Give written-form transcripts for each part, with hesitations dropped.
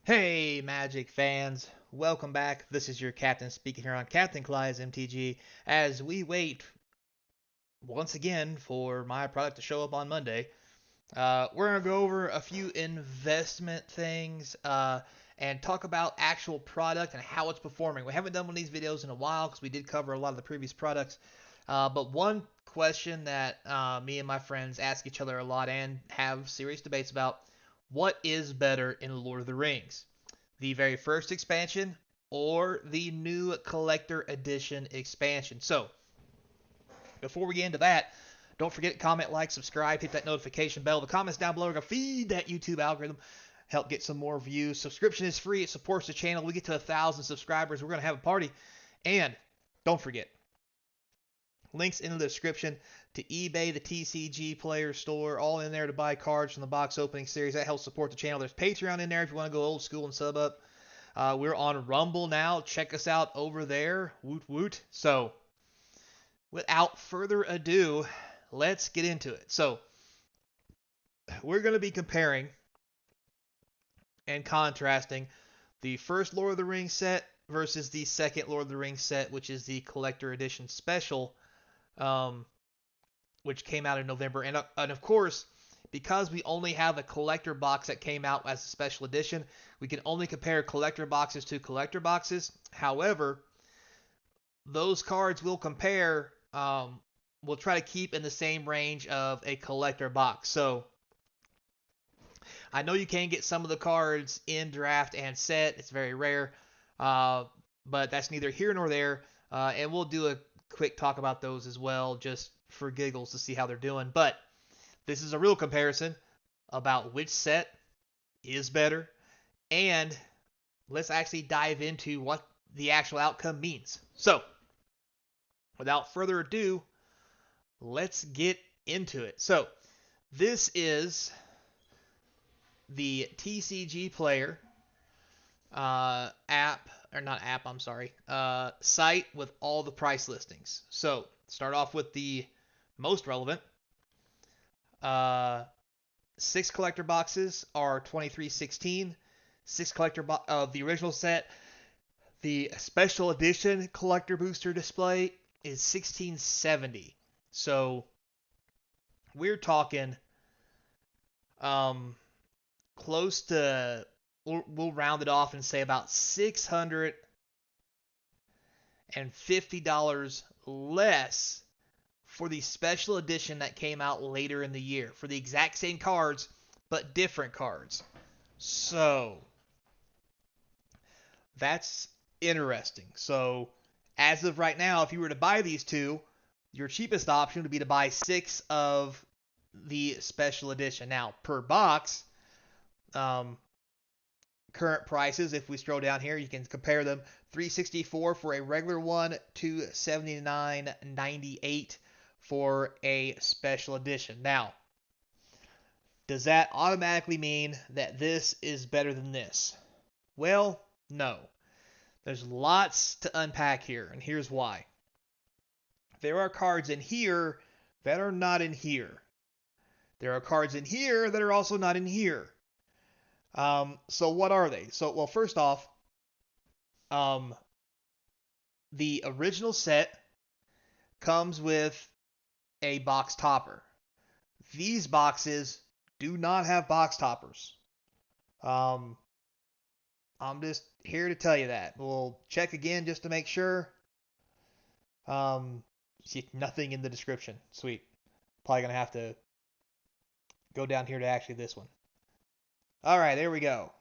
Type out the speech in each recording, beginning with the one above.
Hey, Magic fans. Welcome back. This is your captain speaking here on Capnclydes MTG as we wait once again for my product to show up on Monday. We're going to go over a few investment things and talk about actual product and how it's performing. We haven't done one of these videos in a while because we did cover a lot of the previous products. But one question that me and my friends ask each other a lot and have serious debates about: what is better in Lord of the Rings? The very first expansion or the new collector edition expansion? So, before we get into that, don't forget to comment, like, subscribe, hit that notification bell. The comments down below are going to feed that YouTube algorithm, help get some more views. Subscription is free. It supports the channel. We get to 1,000 subscribers, we're going to have a party. And don't forget, links in the description to eBay, the TCG Player Store, all in there to buy cards from the box opening series. That helps support the channel. There's Patreon in there if you want to go old school and sub up. We're on Rumble now. Check us out over there. Woot woot. So, without further ado, let's get into it. So, we're going to be comparing and contrasting the first Lord of the Rings set versus the second Lord of the Rings set, which is the Collector Edition Special, which came out in November. And of course, because we only have a collector box that came out as a special edition, we can only compare collector boxes to collector boxes. However, those cards will compare, we'll try to keep in the same range of a collector box. So, I know you can get some of the cards in draft and set. It's very rare, but that's neither here nor there. And we'll do a quick talk about those as well, just for giggles to see how they're doing. But this is a real comparison about which set is better, and let's actually dive into what the actual outcome means. So, without further ado, let's get into it. So, this is the TCG Player app, or not app, I'm sorry, site with all the price listings. So, start off with the most relevant. 6 collector boxes are $23.16. 6 collector of the original set. The special edition collector booster display is $16.70. So we're talking close to, we'll round it off and say about $650 less for the special edition that came out later in the year for the exact same cards but different cards. So that's interesting. So as of right now, if you were to buy these two, your cheapest option would be to buy 6 of the special edition. Now, per box, current prices, if we scroll down here, you can compare them. $364 for a regular one, $279.98 for a special edition. Now, does that automatically mean that this is better than this? Well, no. There's lots to unpack here, and here's why. There are cards in here that are not in here. There are cards in here that are also not in here. So what are they? So, well, first off, the original set comes with a box topper. These boxes do not have box toppers. I'm just here to tell you that. We'll check again just to make sure. See nothing in the description. Sweet. Probably going to have to go down here to actually this one. All right, there we go.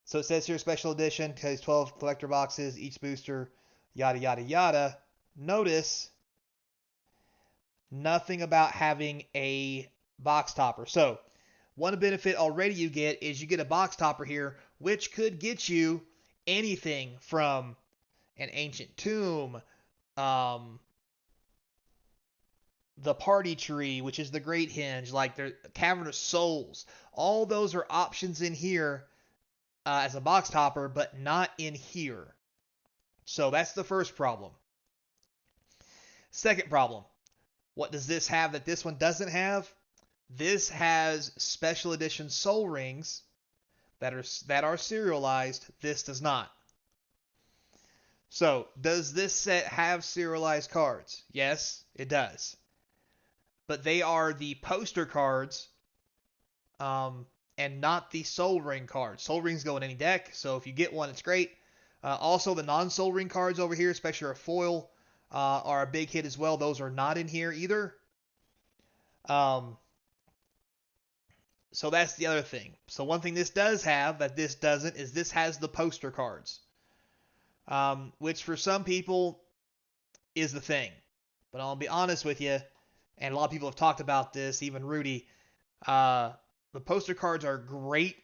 So it says here special edition, because 12 collector boxes, each booster, yada, yada, yada. Notice nothing about having a box topper. So one benefit already you get is you get a box topper here, which could get you anything from an ancient tomb, the party tree, which is the great hinge, like the cavern of souls. All those are options in here as a box topper, but not in here. So that's the first problem. Second problem, what does this have that this one doesn't have? This has special edition soul rings, that are serialized. This does not. So, does this set have serialized cards? Yes, it does. But they are the poster cards, and not the Soul Ring cards. Soul Rings go in any deck, so if you get one, it's great. Also, the non-Soul Ring cards over here, especially our foil, are a big hit as well. Those are not in here either. Um, so that's the other thing. So one thing this does have that this doesn't is this has the poster cards, which for some people is the thing. But I'll be honest with you, and a lot of people have talked about this, even Rudy. Uh, the poster cards are great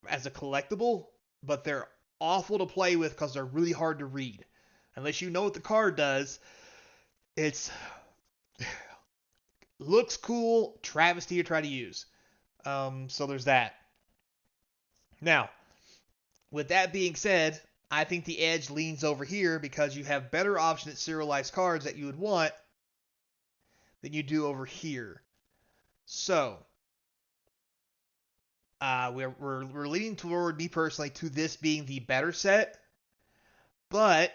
as a collectible, but they're awful to play with because they're really hard to read. Unless you know what the card does, it's looks cool, travesty to try to use. So there's that. Now, with that being said, I think the edge leans over here because you have better options at serialized cards that you would want than you do over here. So, we're leaning toward, me personally, to this being the better set. But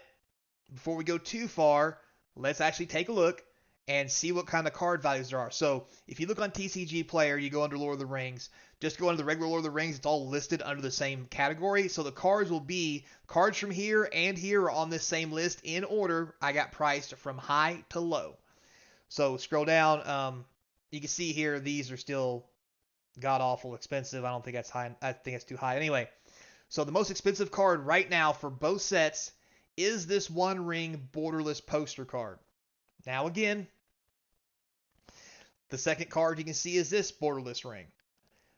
before we go too far, let's actually take a look and see what kind of card values there are. So if you look on TCG Player, you go under Lord of the Rings, just go under the regular Lord of the Rings, it's all listed under the same category. So the cards will be, cards from here and here are on this same list in order. I got priced from high to low. So scroll down, you can see here these are still god-awful expensive. I don't think that's high. I think it's too high. Anyway, so the most expensive card right now for both sets is this One Ring borderless poster card. Now again, the second card you can see is this borderless ring.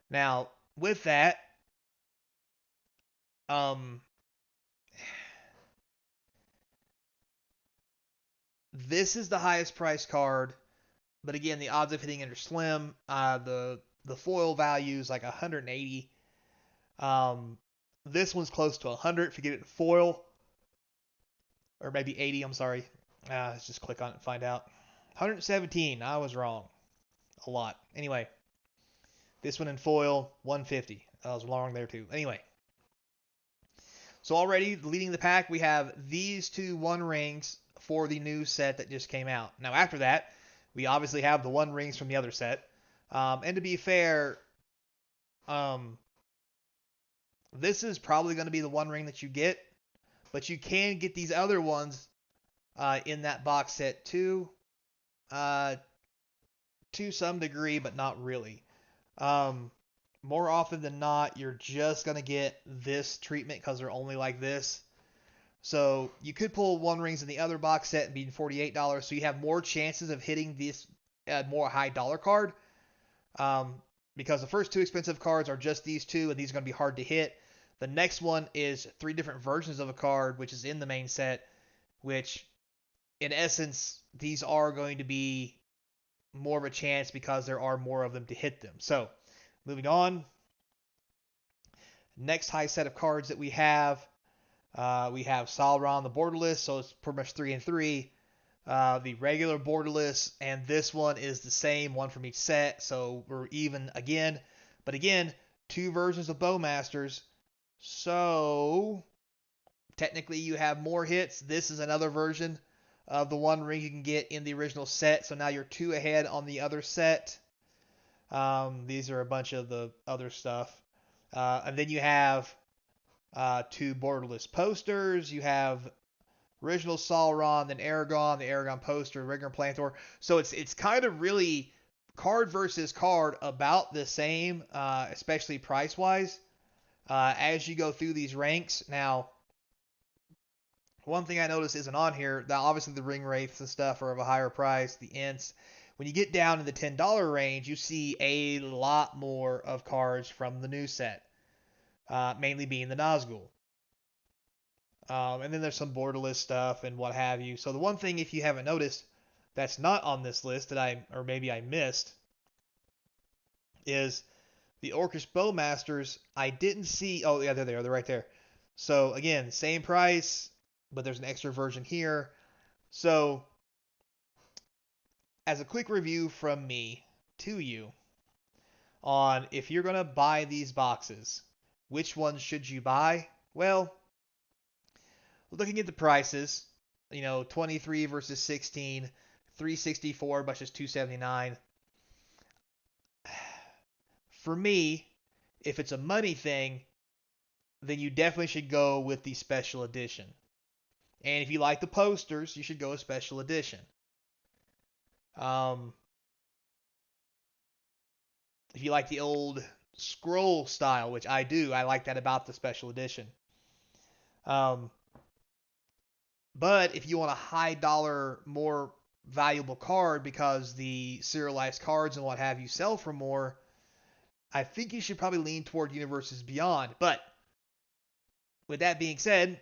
Now, with that, this is the highest price card, but again, the odds of hitting it are slim. The foil value is like 180. This one's close to 100 if you get it in foil, or maybe 80. I'm sorry. Let's just click on it and find out. 117. I was wrong. A lot. Anyway, this one in foil, 150. I was wrong there too. Anyway, so already leading the pack, we have these two One Rings for the new set that just came out. Now after that, we obviously have the One Rings from the other set. And to be fair, this is probably going to be the One Ring that you get, but you can get these other ones in that box set too, to some degree, but not really. More often than not, you're just going to get this treatment because they're only like this. So you could pull One Rings in the other box set and be $48, so you have more chances of hitting this more high dollar card. Because the first two expensive cards are just these two, and these are going to be hard to hit. The next one is 3 different versions of a card, which is in the main set, which, in essence, these are going to be more of a chance because there are more of them to hit them. So, moving on. Next high set of cards that we have Sauron the borderless, so it's pretty much 3 and 3. The regular borderless, and this one is the same, one from each set, so we're even again. But again, 2 versions of Bowmasters, so technically you have more hits. This is another version of the One Ring you can get in the original set, so now you're 2 ahead on the other set. These are a bunch of the other stuff. And then you have 2 borderless posters. You have original Sauron, then Aragon, the Aragon poster, regular Plantor. So it's kind of really card versus card about the same, especially price-wise, as you go through these ranks. Now, one thing I noticed isn't on here, now obviously the ring wraiths and stuff are of a higher price, the ints. When you get down in the $10 range, you see a lot more of cards from the new set, mainly being the Nazgul. And then there's some borderless stuff and what have you. So the one thing, if you haven't noticed, that's not on this list that maybe I missed, is the Orcish Bowmasters. I didn't see. Oh yeah, they're there. They're right there. So again, same price, but there's an extra version here. So as a quick review from me to you on if you're gonna buy these boxes, which one should you buy? Well, looking at the prices, 23 versus 16, 364 versus 279. For me, if it's a money thing, then you definitely should go with the special edition. And if you like the posters, you should go with special edition. Um, if you like the old scroll style, which I do, I like that about the special edition. Um, but if you want a high dollar, more valuable card because the serialized cards and what have you sell for more, I think you should probably lean toward Universes Beyond. But with that being said,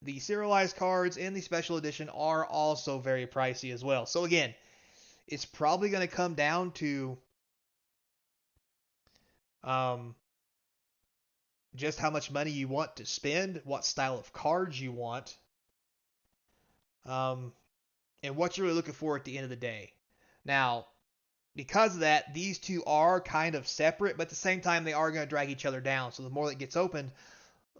the serialized cards and the special edition are also very pricey as well. So again, it's probably going to come down to um, just how much money you want to spend, what style of cards you want, um, and what you're really looking for at the end of the day. Now, because of that, these two are kind of separate, but at the same time, they are going to drag each other down. So the more that gets opened,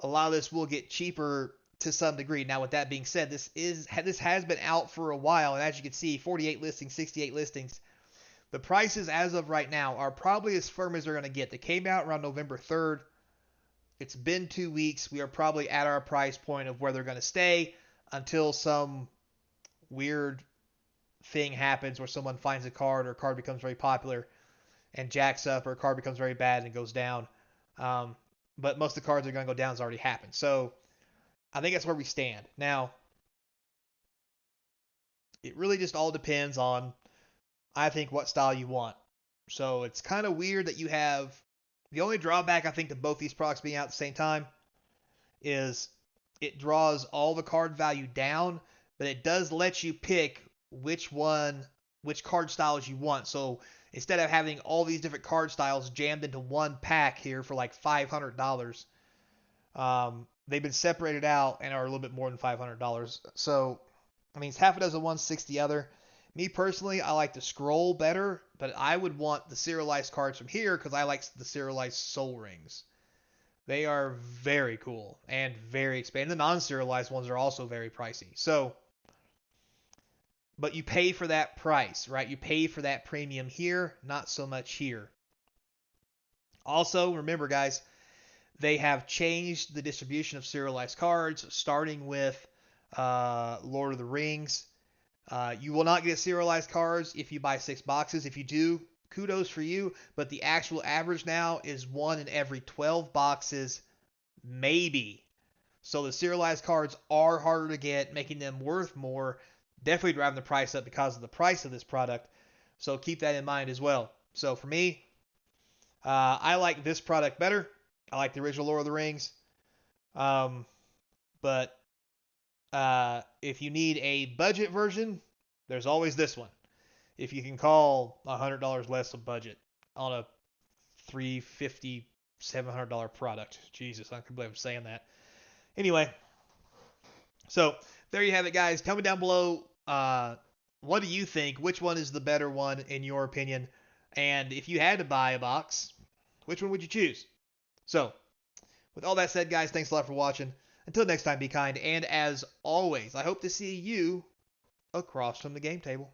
a lot of this will get cheaper to some degree. Now, with that being said, this has been out for a while, and as you can see, 48 listings, 68 listings. The prices as of right now are probably as firm as they're going to get. They came out around November 3rd. It's been 2 weeks. We are probably at our price point of where they're going to stay until some weird thing happens where someone finds a card or a card becomes very popular and jacks up, or a card becomes very bad and goes down. Um, but most of the cards that are going to go down has already happened. So I think that's where we stand. Now, it really just all depends on, I think, what style you want. So it's kind of weird that you have the only drawback, I think, to both these products being out at the same time is it draws all the card value down, but it does let you pick which card styles you want. So instead of having all these different card styles jammed into one pack here for like $500, they've been separated out and are a little bit more than $500. So, I mean, it's half a dozen one, 60 other. Me personally, I like the scroll better, but I would want the serialized cards from here because I like the serialized soul rings. They are very cool and very expensive. The non-serialized ones are also very pricey. So, but you pay for that price, right? You pay for that premium here, not so much here. Also, remember, guys, they have changed the distribution of serialized cards, starting with Lord of the Rings. You will not get serialized cards if you buy 6 boxes. If you do, kudos for you, but the actual average now is 1 in every 12 boxes, maybe. So the serialized cards are harder to get, making them worth more, definitely driving the price up because of the price of this product. So keep that in mind as well. So for me, I like this product better. I like the original Lord of the Rings. But if you need a budget version, there's always this one. If you can call $100 less of budget on a $350, $700 product. Jesus, I can't believe I'm saying that. Anyway, so there you have it, guys. Tell me down below, what do you think? Which one is the better one in your opinion? And if you had to buy a box, which one would you choose? So, with all that said, guys, thanks a lot for watching. Until next time, be kind. And as always, I hope to see you across from the game table.